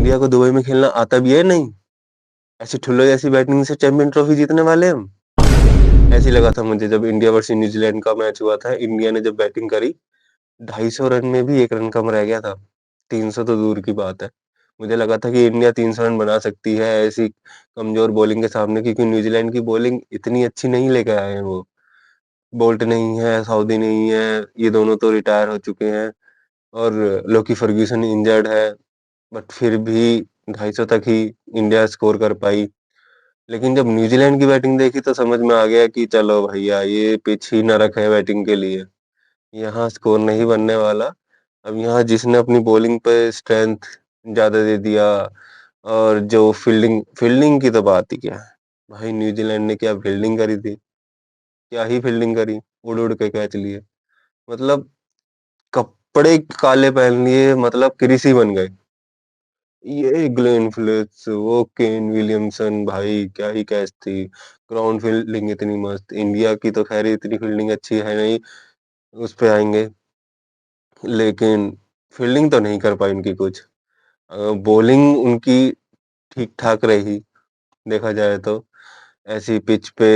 India को Dubai में खेलना आता भी है नहीं। ऐसी ठुल्लो जैसी बैटिंग से चैंपियन ट्रॉफी जीतने वाले हम। ऐसे ही लगा था मुझे जब इंडिया वर्सेस न्यूजीलैंड का मैच हुआ था। इंडिया ने जब बैटिंग करी, 250 रन में भी 1 रन कम रह गया था। 300 तो दूर की बात है। मुझे लगा था कि इंडिया 300 रन बना सकती है ऐसी कमजोर बॉलिंग के सामने, क्योंकि न्यूजीलैंड की बॉलिंग इतनी अच्छी नहीं लेकर आए हैं वो। बोल्ट नहीं है, साउदी नहीं है, ये दोनों तो रिटायर हो चुके हैं, और लोकी फर्ग्यूसन इंजर्ड है। बट फिर भी 250 तक ही इंडिया स्कोर कर पाई। लेकिन जब न्यूजीलैंड की बैटिंग देखी तो समझ में आ गया कि चलो भैया, ये पिच ही नरक है बैटिंग के लिए। यहाँ स्कोर नहीं बनने वाला। अब यहाँ जिसने अपनी बॉलिंग पे स्ट्रेंथ ज्यादा दे दिया, और जो फील्डिंग फील्डिंग की तो बात ही क्या है। भाई न्यूजीलैंड ने क्या फील्डिंग करी थी, क्या ही फील्डिंग करी। उड़ उड़ के कैच लिए, मतलब कपड़े काले पहन लिए, मतलब कृषि बन गए। ये ग्लेन फिलिप्स, वो केन विलियमसन, भाई क्या ही कैच थी। ग्राउंड फील्डिंग इतनी मस्त। इंडिया की तो खैर इतनी फील्डिंग अच्छी है नहीं, उस पे आएंगे। लेकिन फील्डिंग तो नहीं कर पाई उनकी कुछ। बॉलिंग उनकी ठीक ठाक रही, देखा जाए तो। ऐसी पिच पे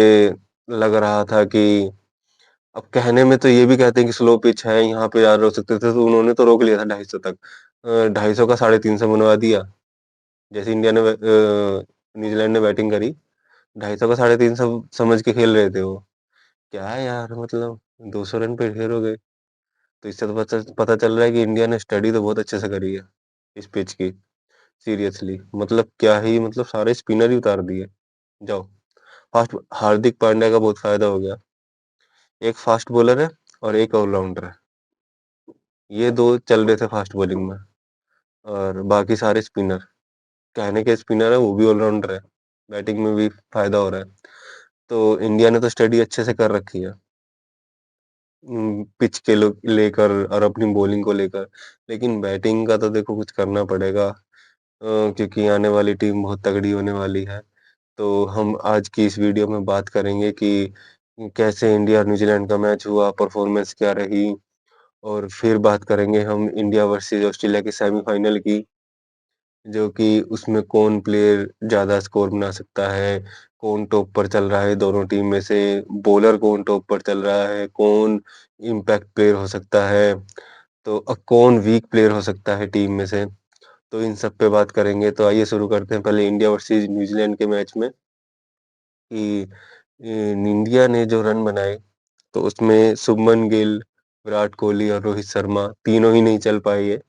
लग रहा था कि, अब कहने में तो ये भी कहते हैं कि स्लो पिच है, यहाँ पे यार रोक सकते थे, तो उन्होंने तो रोक लिया था 250 तक। 250 का 350 बनवा दिया। जैसे इंडिया ने न्यूजीलैंड ने बैटिंग करी, 250 का 350 समझ के खेल रहे थे वो। क्या है यार, मतलब 200 रन पे ढेर हो गए। तो इससे तो पता चल रहा है कि इंडिया ने स्टडी तो बहुत अच्छे से करी है इस पिच की। सीरियसली, मतलब क्या ही, मतलब सारे स्पिनर ही उतार दिए। जाओ। फास्ट हार्दिक पांड्या का बहुत फायदा हो गया। एक फास्ट बॉलर है और एक ऑलराउंडर है। ये दो चल रहे थे फास्ट बॉलिंग में, और बाकी सारे स्पिनर। कहने के स्पिनर है, वो भी ऑलराउंडर है। बैटिंग में भी फायदा हो रहा है। तो इंडिया ने तो स्टडी अच्छे से कर रखी है, पिच के लेकर और अपनी बॉलिंग को लेकर। लेकिन बैटिंग का तो देखो कुछ करना पड़ेगा, क्योंकि आने वाली टीम बहुत तगड़ी होने वाली है। तो हम आज की इस वीडियो में बात करेंगे कि कैसे इंडिया और न्यूजीलैंड का मैच हुआ, परफॉर्मेंस क्या रही। और फिर बात करेंगे हम इंडिया वर्सेस ऑस्ट्रेलिया के सेमीफाइनल की, जो कि उसमें कौन प्लेयर ज्यादा स्कोर बना सकता है, कौन टॉप पर चल रहा है दोनों टीम में से, बॉलर कौन टॉप पर चल रहा है, कौन इम्पैक्ट प्लेयर हो सकता है, तो कौन वीक प्लेयर हो सकता है टीम में से। तो इन सब पे बात करेंगे। तो आइए शुरू करते हैं पहले इंडिया वर्सेस न्यूजीलैंड के मैच में, कि इंडिया ने जो रन बनाए, तो उसमें शुभमन गिल, विराट कोहली और रोहित शर्मा तीनों ही नहीं चल पाए। ये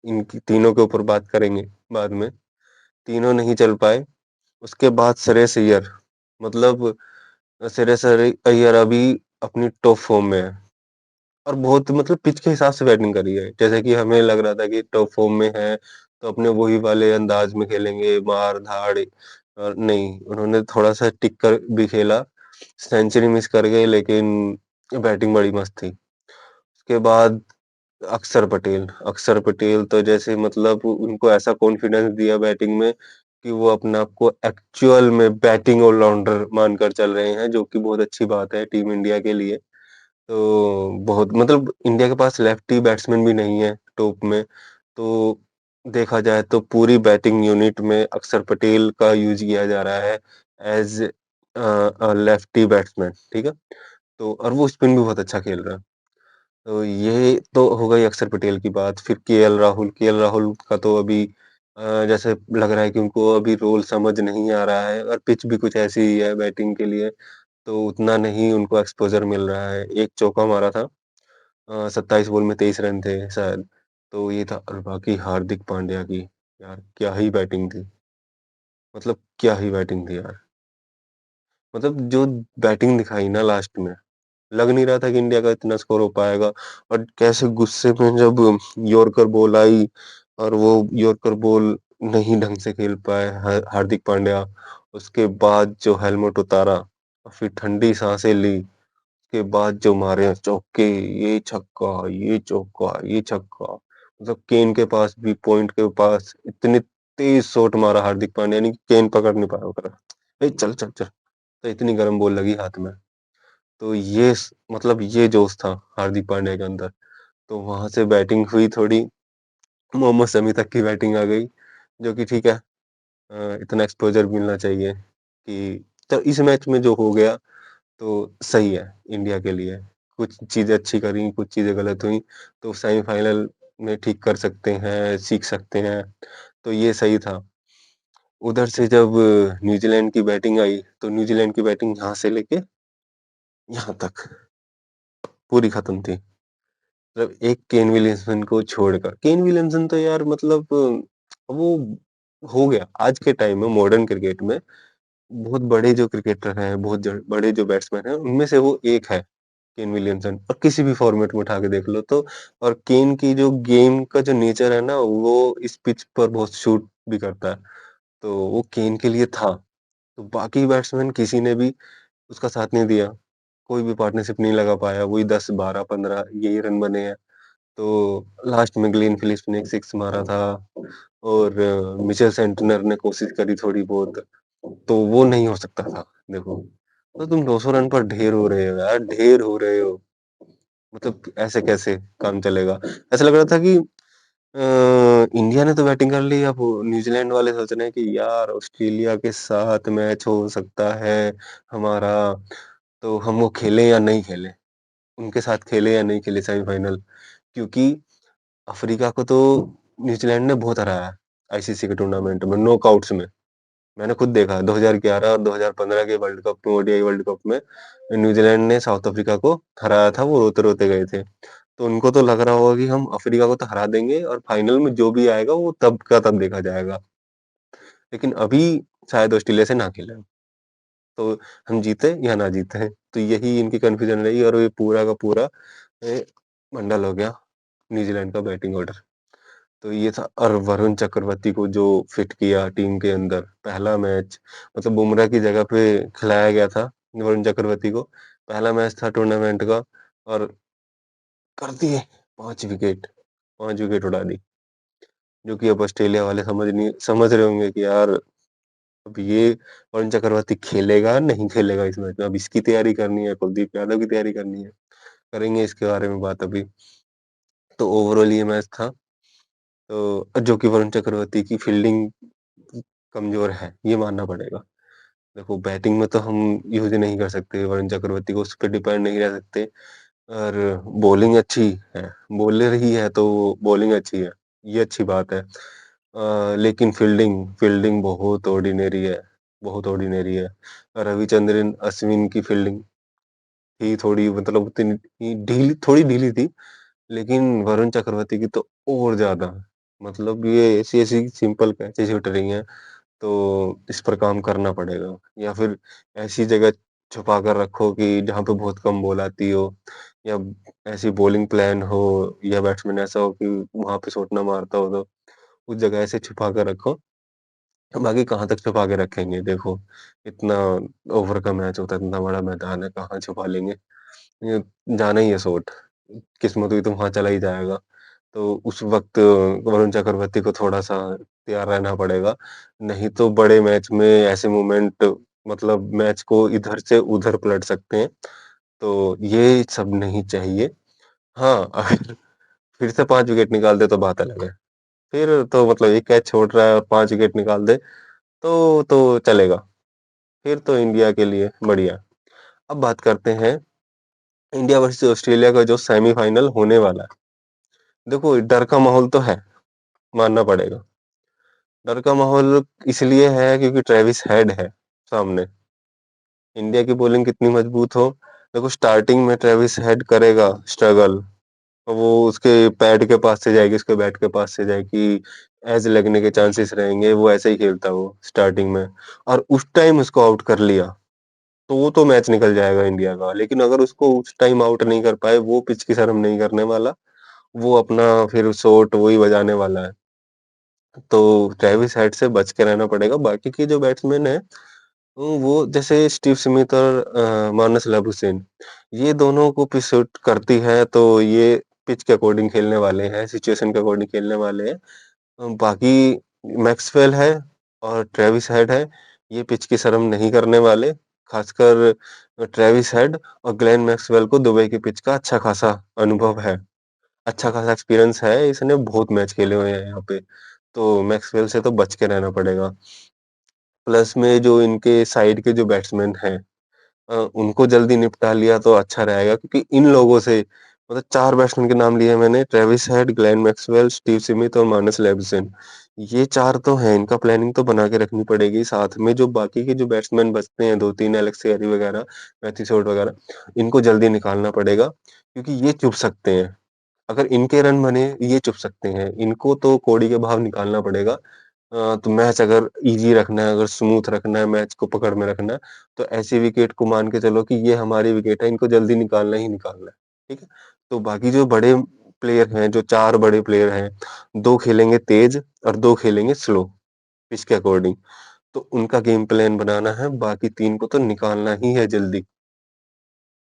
इनकी तीनों के ऊपर बात करेंगे बाद में। तीनों नहीं चल पाए। उसके बाद श्रेयस अय्यर, मतलब श्रेयस अय्यर अभी अपनी टॉप फॉर्म में है, और बहुत मतलब पिच के हिसाब से बैटिंग करी है। जैसे कि हमें लग रहा था कि टॉप फॉर्म में है तो अपने वही वाले अंदाज में खेलेंगे, मार धाड़। और नहीं, उन्होंने थोड़ा सा टिक कर भी खेला। सेंचुरी मिस कर गए, लेकिन बैटिंग बड़ी मस्त थी। उसके बाद अक्षर पटेल तो जैसे, मतलब उनको ऐसा कॉन्फिडेंस दिया बैटिंग में कि वो अपने आप को एक्चुअल में बैटिंग ऑलराउंडर मानकर चल रहे हैं, जो कि बहुत अच्छी बात है टीम इंडिया के लिए। तो बहुत, मतलब इंडिया के पास लेफ्टी बैट्समैन भी नहीं है टॉप में। तो देखा जाए तो पूरी बैटिंग यूनिट में अक्षर पटेल का यूज किया जा रहा है एज लेफ्टी बैट्समैन, ठीक है। तो और वो स्पिन भी बहुत अच्छा खेल रहा है। तो ये तो हो गई अक्षर पटेल की बात। फिर के एल राहुल का तो अभी जैसे लग रहा है कि उनको अभी रोल समझ नहीं आ रहा है, और पिच भी कुछ ऐसी ही है बैटिंग के लिए। तो उतना नहीं उनको एक्सपोजर मिल रहा है। एक चौका मारा था, 27 बॉल में 23 रन थे शायद। तो ये था। और बाकी हार्दिक पांड्या की, यार क्या ही बैटिंग थी। मतलब क्या ही बैटिंग थी यार। मतलब जो बैटिंग दिखाई ना लास्ट में, लग नहीं रहा था कि इंडिया का इतना स्कोर हो पाएगा। और कैसे गुस्से में जब यॉर्कर बॉल आई, और वो यॉर्कर बॉल नहीं ढंग से खेल पाए हार्दिक पांड्या। उसके बाद जो हेलमेट उतारा और फिर ठंडी सांसें ली, के बाद जो मारे चौके, ये छक्का, ये चौका, ये छक्का। मतलब केन के पास भी, पॉइंट के पास इतने तेज शॉट मारा हार्दिक पांड्या ने कि केन पकड़ नहीं पाया उधर। ए चल चल चल, तो इतनी गर्म बॉल लगी हाथ में। तो मतलब ये जोश था हार्दिक पांड्या के अंदर। तो वहां से बैटिंग हुई थोड़ी, मोहम्मद शमी तक की बैटिंग आ गई। जो कि ठीक है, इतना एक्सपोज़र मिलना चाहिए कि तो इस मैच में जो हो गया तो सही है इंडिया के लिए। कुछ चीज़ें अच्छी करी, कुछ चीज़ें गलत हुई, तो सेमीफ़ाइनल में ठीक कर सकते हैं, सीख सकते हैं, तो ये सही था। उधर से जब न्यूज़ीलैंड की बैटिंग आई, तो न्यूज़ीलैंड की बैटिंग यहाँ से लेके यहाँ तक पूरी खत्म थी। मतलब एक केन विलियमसन को छोड़कर। केन विलियमसन तो यार मतलब वो हो गया आज के टाइम में मॉडर्न क्रिकेट में बहुत बड़े जो क्रिकेटर हैं, बहुत ज बड़े जो बैट्समैन हैं, उनमें से वो एक है, केन विलियमसन और किसी भी फॉर्मेट में उठा के देख लो तो और केन की जो गेम का जो नेचर है ना, वो इस पिच पर बहुत सूट भी करता है। तो वो केन के लिए था। तो बाकी बैट्समैन किसी ने भी उसका साथ नहीं दिया। कोई भी पार्टनरशिप नहीं लगा पाया। वही 10, 12, 15 यही रन बने हैं। तो लास्ट में ग्लेन फिलिप्स ने एक सिक्स मारा था और मिचेल सेंटनर ने कोशिश करी थोड़ी बहुत, तो वो नहीं हो सकता था। देखो, तो तुम 200 रन पर ढेर हो रहे हो यार, ढेर हो रहे हो। मतलब ऐसे कैसे काम चलेगा? ऐसा लग रहा था कि इंडिया ने तो बैटिंग कर ली, अब न्यूजीलैंड वाले सोच रहे हैं कि यार ऑस्ट्रेलिया के साथ मैच हो सकता है हमारा, तो हम वो खेलें या नहीं खेलें? उनके साथ खेलें या नहीं खेलें सेमीफाइनल? क्योंकि अफ्रीका को तो न्यूजीलैंड ने बहुत हराया है आईसीसी के टूर्नामेंट में, नॉकआउट्स में। मैंने खुद देखा 2011 और 2015 के वर्ल्ड कप में, ओडीआई वर्ल्ड कप में न्यूजीलैंड ने साउथ अफ्रीका को हराया था, वो रोते-रोते गए थे। तो उनको तो लग रहा होगा कि हम अफ्रीका को तो हरा देंगे और फाइनल में जो भी आएगा वो तब का तब देखा जाएगा। लेकिन अभी शायद ऑस्ट्रेलिया से ना खेलें, तो हम जीते या ना जीते। तो यही इनकी कन्फ्यूजन रही और ये पूरा का पूरा मंडल हो गया न्यूजीलैंड का बैटिंग ऑर्डर। तो ये था और वरुण चक्रवर्ती को जो फिट किया टीम के अंदर पहला मैच, मतलब बुमराह की जगह पे खिलाया गया था वरुण चक्रवर्ती को। पहला मैच था टूर्नामेंट का और कर दिए 5 विकेट, 5 विकेट उड़ा दी। जो कि अब ऑस्ट्रेलिया वाले समझ रहे होंगे कि यार अब ये वरुण चक्रवर्ती खेलेगा, नहीं खेलेगा इस मैच में। अब इसकी तैयारी करनी है, कुलदीप यादव की तैयारी करनी है। करेंगे इसके बारे में बात अभी। तो ओवरऑल ये मैच था। तो जो कि वरुण चक्रवर्ती की फील्डिंग कमज़ोर है, ये मानना पड़ेगा। देखो बैटिंग में तो हम यूज़ नहीं कर सकते वरुण चक्रवर्ती को, उस पे डिपेंड नहीं रह सकते और बॉलिंग अच्छी है, बॉलर ही है तो बॉलिंग अच्छी है, ये अच्छी बात है। लेकिन फील्डिंग फील्डिंग बहुत ऑर्डिनरी है। रविचंद्रन अश्विन की फील्डिंग थी थोड़ी, मतलब उतनी थोड़ी ढीली थी, लेकिन वरुण चक्रवर्ती की तो और ज़्यादा। मतलब ये ऐसी-ऐसी सिंपल कैचेज़ हिट रही हैं, तो इस पर काम करना पड़ेगा या फिर ऐसी जगह छुपा कर रखो कि जहाँ पे बहुत कम बॉल आती हो या ऐसी बॉलिंग प्लान हो या बैट्समैन ऐसा हो कि वहाँ पे शॉट ना मारता हो, तो उस जगह ऐसे छुपा कर रखो। बाकी कहाँ तक छुपा के रखेंगे देखो, इतना ओवर का मैच होता है, इतना बड़ा मैदान है, कहाँ छुपा लेंगे? ये जाना ही है शॉट, किस्मत हुई तो वहाँ चला ही जाएगा। तो उस वक़्त वरुण चक्रवर्ती को थोड़ा-सा तैयार रहना पड़ेगा, नहीं तो बड़े मैच में ऐसे मोमेंट मतलब मैच को इधर से उधर पलट सकते हैं, तो ये सब नहीं चाहिए। हाँ, अगर फिर से 5 विकेट निकाल दे तो बात अलग है। फिर तो मतलब 1 कैच छोड़ रहा है और 5 विकेट निकाल दे, तो चलेगा, फिर तो इंडिया के लिए बढ़िया। अब बात करते हैं इंडिया वर्सेस ऑस्ट्रेलिया का जो सेमीफ़ाइनल होने वाला है। देखो डर का माहौल तो है, मानना पड़ेगा। डर का माहौल इसलिए है क्योंकि ट्रेविस हेड है सामने। इंडिया की बॉलिंग कितनी मजबूत हो, देखो स्टार्टिंग में ट्रेविस हेड करेगा स्ट्रगल। वो उसके पैड के पास से जाएगी, उसके बैट के पास से जाएगी, एज लगने के चांसेस रहेंगे, वो ऐसे ही खेलता है वो स्टार्टिंग में और उस टाइम उसको आउट कर लिया, तो वो तो मैच निकल जाएगा इंडिया का। लेकिन अगर उसको उस टाइम आउट नहीं कर पाए, वो पिच की शर्म नहीं करने वाला, वो अपना फिर शॉट वही बजाने वाला है। तो ट्रेविस हेड से बच के रहना पड़ेगा। बाकी के जो बैट्समैन हैं वो जैसे स्टीव स्मिथ और मानस लाबुशेन, ये दोनों को पिच सूट करती है, तो ये पिच के अकॉर्डिंग खेलने वाले हैं, सिचुएशन के अकॉर्डिंग खेलने वाले हैं। बाकी मैक्सवेल है और ट्रेविस हेड है, ये पिच की शर्म नहीं करने वाले। खासकर ट्रेविस हेड और ग्लेन मैक्सवेल को दुबई की पिच का अच्छा खासा अनुभव है, अच्छा खासा एक्सपीरियंस है, इसने बहुत मैच खेले हुए हैं यहाँ पे। तो मैक्सवेल से तो बच के रहना पड़ेगा। प्लस में जो इनके साइड के जो बैट्समैन हैं, उनको जल्दी निपटा लिया तो अच्छा रहेगा, क्योंकि इन लोगों से मतलब 4 बैट्समैन के नाम लिए मैंने, Travis head, Glenn Maxwell, Steve Smith और मार्नस लेविसन। ये 4 तो हैं, इनका प्लानिंग तो बना के रखनी पड़ेगी। साथ में जो बाकी के जो बैट्समैन बचते हैं 2-3, एलेक्स कैरी वगैरह, मैथ्यू शॉट वगैरह, इनको जल्दी निकालना पड़ेगा, क्योंकि ये चुभ सकते हैं। अगर इनके रन बने, ये चुभ सकते हैं। इनको तो कोड़ी के भाव निकालना पड़ेगा। तो मैच अगर ईज़ी रखना है, अगर स्मूथ रखना है, मैच को पकड़ में रखना है, तो ऐसी विकेट को मान के चलो कि ये हमारी विकेट है, इनको जल्दी निकालना ही निकालना है, ठीक है? तो बाकी जो बड़े प्लेयर हैं, जो 4 बड़े प्लेयर हैं, 2 खेलेंगे तेज़ और 2 खेलेंगे स्लो, पिच के अकॉर्डिंग। तो उनका गेम प्लान बनाना है, बाकी 3 को तो निकालना ही है जल्दी।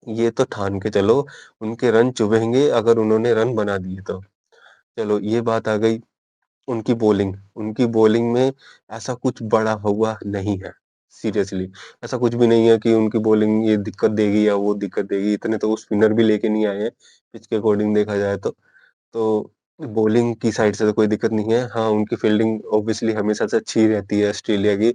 ये तो ठान के चलो, उनके रन चुभेंगे अगर उन्होंने रन बना दिए तो। चलो ये बात आ गई उनकी बॉलिंग। उनकी बॉलिंग में ऐसा कुछ बड़ा हुआ नहीं है, सीरियसली। ऐसा कुछ भी नहीं है कि उनकी बॉलिंग ये दिक्कत देगी या वो दिक्कत देगी, इतने तो वो स्पिनर भी लेके नहीं आए हैं, पिच के अकॉर्डिंग देखा जाए तो। तो बॉलिंग की साइड से तो कोई दिक्कत नहीं है। हाँ, उनकी फील्डिंग ऑब्वियसली हमेशा से अच्छी रहती है ऑस्ट्रेलिया की,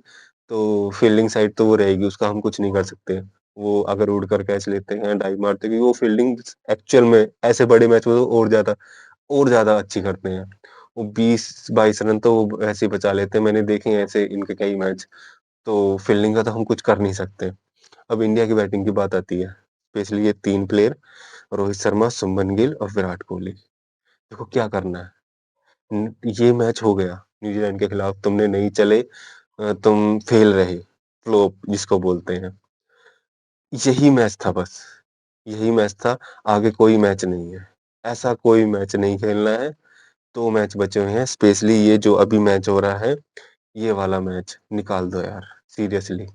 तो फील्डिंग साइड तो वो रहेगी, उसका हम कुछ नहीं कर सकते। वो अगर उड़कर कैच लेते हैं, डाइव मारते हैं, क्योंकि वो फील्डिंग एक्चुअल में ऐसे बड़े मैच में तो और ज़्यादा अच्छी करते हैं। वो 20-22 रन तो वो ऐसे ही बचा लेते हैं, मैंने देखे हैं ऐसे इनके कई मैच। तो फील्डिंग का तो हम कुछ कर नहीं सकते। अब इंडिया की बैटिंग की बात आती है, स्पेशली ये 3 प्लेयर, रोहित शर्मा, शुभमन गिल और विराट कोहली। देखो क्या करना है, ये मैच हो गया न्यूजीलैंड के खिलाफ, तुमने नहीं चले, तुम फेल रहे, फ्लॉप जिसको बोलते हैं। यही मैच था बस, यही मैच था, आगे कोई मैच नहीं है। ऐसा कोई मैच नहीं खेलना है। 2 मैच बचे हुए हैं, स्पेशली ये जो अभी मैच हो रहा है, ये वाला मैच निकाल दो यार, सीरियसली।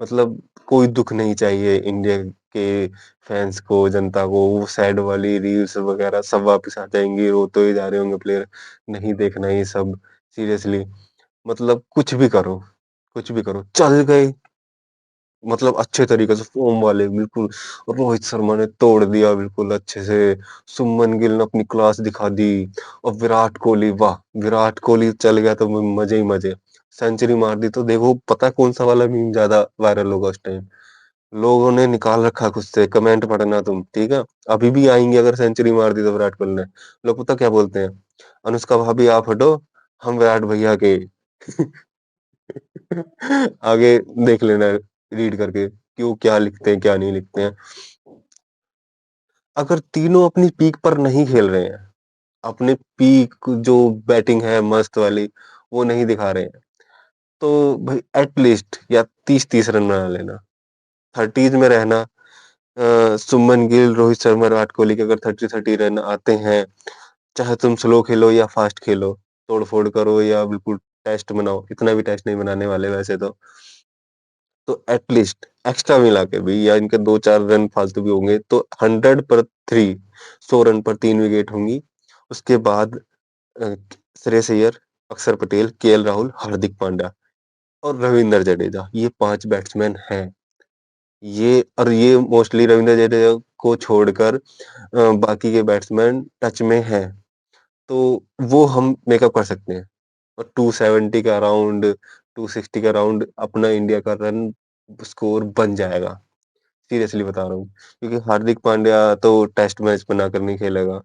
मतलब कोई दुःख नहीं चाहिए इंडिया के फैन्स को, जनता को, वो सैड वाली रील्स वगैरह सब वापस आ जाएँगी, रोते ही जा रहे होंगे प्लेयर, नहीं देखना ये सब, सीरियसली। मतलब कुछ भी करो, चल गए, मतलब अच्छे तरीके से फ़ॉर्म वाले बिल्कुल, रोहित शर्मा ने तोड़ दिया बिल्कुल अच्छे से, शुभमन गिल ने अपनी क्लास दिखा दी, और विराट कोहली, वाह! विराट कोहली चल गया तो मज़े ही मज़े। सेंचुरी मार दी तो देखो, पता है कौन-सा वाला मीम ज़्यादा वायरल होगा उस टाइम? लोगों ने निकाल रखा खुद से, कमेंट पढ़ना तुम, ठीक है? अभी भी आएँगे अगर सेंचुरी मार दी तो विराट कोहली ने। लोग पता क्या बोलते हैं? अनुष्का भाभी आप हटो, हम विराट भैया के। आगे देख लेना रीड करके, क्यों क्या लिखते हैं, क्या नहीं लिखते हैं। अगर तीनों अपनी पीक पर नहीं खेल रहे हैं, अपने पीक जो बैटिंग है मस्त वाली, वो नहीं दिखा रहे हैं, तो भाई एट लीस्ट या 30-30 रन बना लेना। 30s में रहना, शुभमन गिल, रोहित शर्मा, विराट कोहली के अगर 30-30 रन आते हैं, चाहे तुम स्लो खेलो या फास्ट खेलो, तोड़-फोड़ करो या बिल्कुल टेस्ट बनाओ, इतना भी टेस्ट नहीं बनाने वाले वैसे तो एट लीस्ट एक्स्ट्रा मिला के भी, या इनके 2-4 रन फालतू भी होंगे, तो 100 पर 3, 100 रन पर 3 विकेट होंगी। उसके बाद अ, श्रेयस अय्यर, अक्षर पटेल, केएल राहुल, हार्दिक पांड्या और रविंद्र जडेजा, ये 5 बैट्समैन हैं। ये मोस्टली रविंद्र जडेजा को छोड़कर बाकी के बैट्समैन टच में हैं, तो वो हम मेकअप कर सकते हैं। और 270 का अराउंड, 260 का अराउंड अपना इंडिया का रन स्कोर बन जाएगा। सीरियसली बता रहा हूँ। क्योंकि हार्दिक पांड्या तो टेस्ट मैच बनाकर नहीं खेलेगा।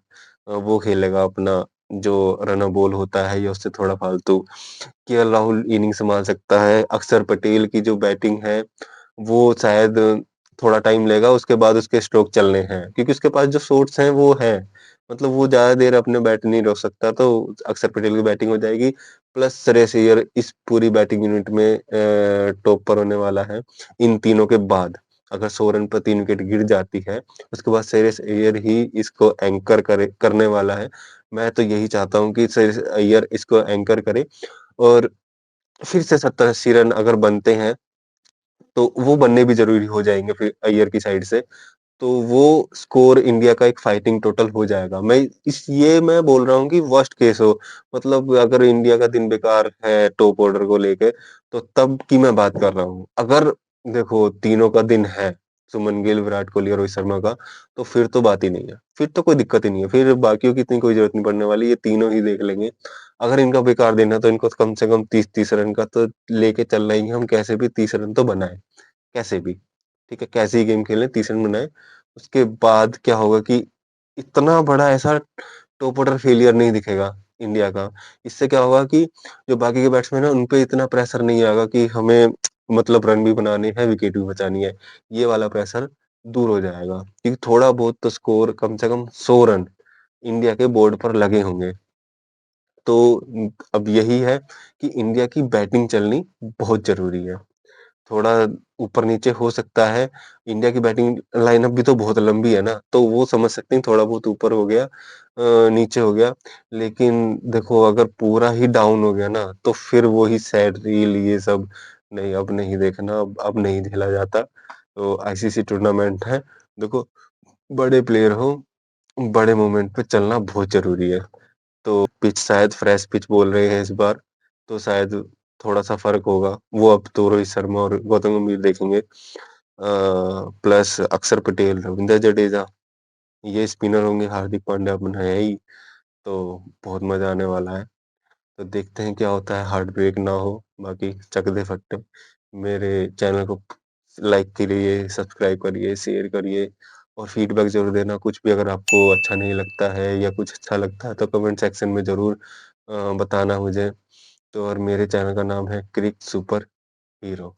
वो खेलेगा अपना जो रन बॉल होता है या उससे थोड़ा फालतू। केएल राहुल इनिंग संभाल सकता है। अक्षर पटेल की जो बैटिंग है, वो शायद थोड़ा टाइम लेगा, उसके बाद उसके स्ट्रोक चलने हैं। क्योंकि उसके पास जो शॉट्स हैं वो हैं। मतलब वो ज़्यादा देर अपने बैट नहीं रोक सकता, तो अक्षर पटेल की बैटिंग हो जाएगी। प्लस श्रेयस अय्यर इस पूरी बैटिंग यूनिट में टॉप पर होने वाला है। इन तीनों के बाद अगर 100 रन पर 3 विकेट गिर जाती है, उसके बाद श्रेयस अय्यर ही इसको एंकर करने वाला है। मैं तो यही चाहता हूँ कि श्रेयस अय्यर इसको एंकर करे, और फिर से 70-80 रन अगर बनते हैं, तो वो बनने भी ज़रूरी हो जाएँगे फिर अय्यर की साइड से। तो वो स्कोर इंडिया का एक फाइटिंग टोटल हो जाएगा। मैं बोल रहा हूँ कि वर्स्ट केस हो, मतलब अगर इंडिया का दिन बेकार है टॉप ऑर्डर को लेके, तो तब की मैं बात कर रहा हूँ। अगर देखो तीनों का दिन है, सुमन गिल, विराट कोहली और रोहित शर्मा का, तो फिर तो बात ही नहीं है। फिर तो कोई दिक्कत ही नहीं है। फिर बाकियों की इतनी कोई ज़रूरत नहीं पड़ने वाली, ये तीनों ही देख लेंगे। अगर इनका बेकार देना है तो इनको कम से कम 30-30 रन का तो लेके चलना ही है, हम कैसे भी 30 रन तो बनाएँ, कैसे भी। ठीक है? कैसे ही गेम खेलें 30 रन बनाएँ। उसके बाद क्या होगा कि इतना बड़ा ऐसा टॉप ऑर्डर फेलियर नहीं दिखेगा इंडिया का। इससे क्या होगा कि जो बाकी के बैट्समैन हैं उन पे इतना प्रेशर नहीं आएगा कि हमें मतलब रन भी बनाने हैं, विकेट भी बचानी है। ये वाला प्रेशर दूर हो जाएगा, क्योंकि थोड़ा बहुत तो स्कोर कम से कम 100 रन इंडिया के बोर्ड पर लगे होंगे। तो अब यही है कि इंडिया की बैटिंग चलनी बहुत ज़रूरी है। थोड़ा ऊपर-नीचे हो सकता है, इंडिया की बैटिंग लाइनअप भी तो बहुत लंबी है ना, तो वो समझ सकते हैं थोड़ा बहुत ऊपर हो गया नीचे हो गया। लेकिन देखो अगर पूरा ही डाउन हो गया ना, तो फिर वही सैड रील ये सब नहीं अब नहीं देखना, अब नहीं खेला जाता। तो आईसीसी टूर्नामेंट है, देखो बड़े प्लेयर हो, बड़े मोमेंट पे चलना बहुत ज़रूरी है। तो पिच शायद फ्रेश पिच बोल रहे हैं इस बार, तो शायद थोड़ा-सा फ़र्क होगा। वो अब तो रोहित शर्मा और गौतम गंभीर देखेंगे। प्लस अक्षर पटेल, रविंद्र जडेजा, ये स्पिनर होंगे, हार्दिक पांड्या अपना है ही, तो बहुत मज़ा आने वाला है। तो देखते हैं क्या होता है, हार्ट ब्रेक ना हो, बाकी चक दे फट्टे। मेरे चैनल को लाइक करिए, सब्सक्राइब करिए, शेयर करिए और फीडबैक ज़रूर देना। कुछ भी अगर आपको अच्छा नहीं लगता है या कुछ अच्छा लगता है तो कमेंट सेक्शन में ज़रूर बताना मुझे। तो और मेरे चैनल का नाम है क्रिक सुपर हीरो।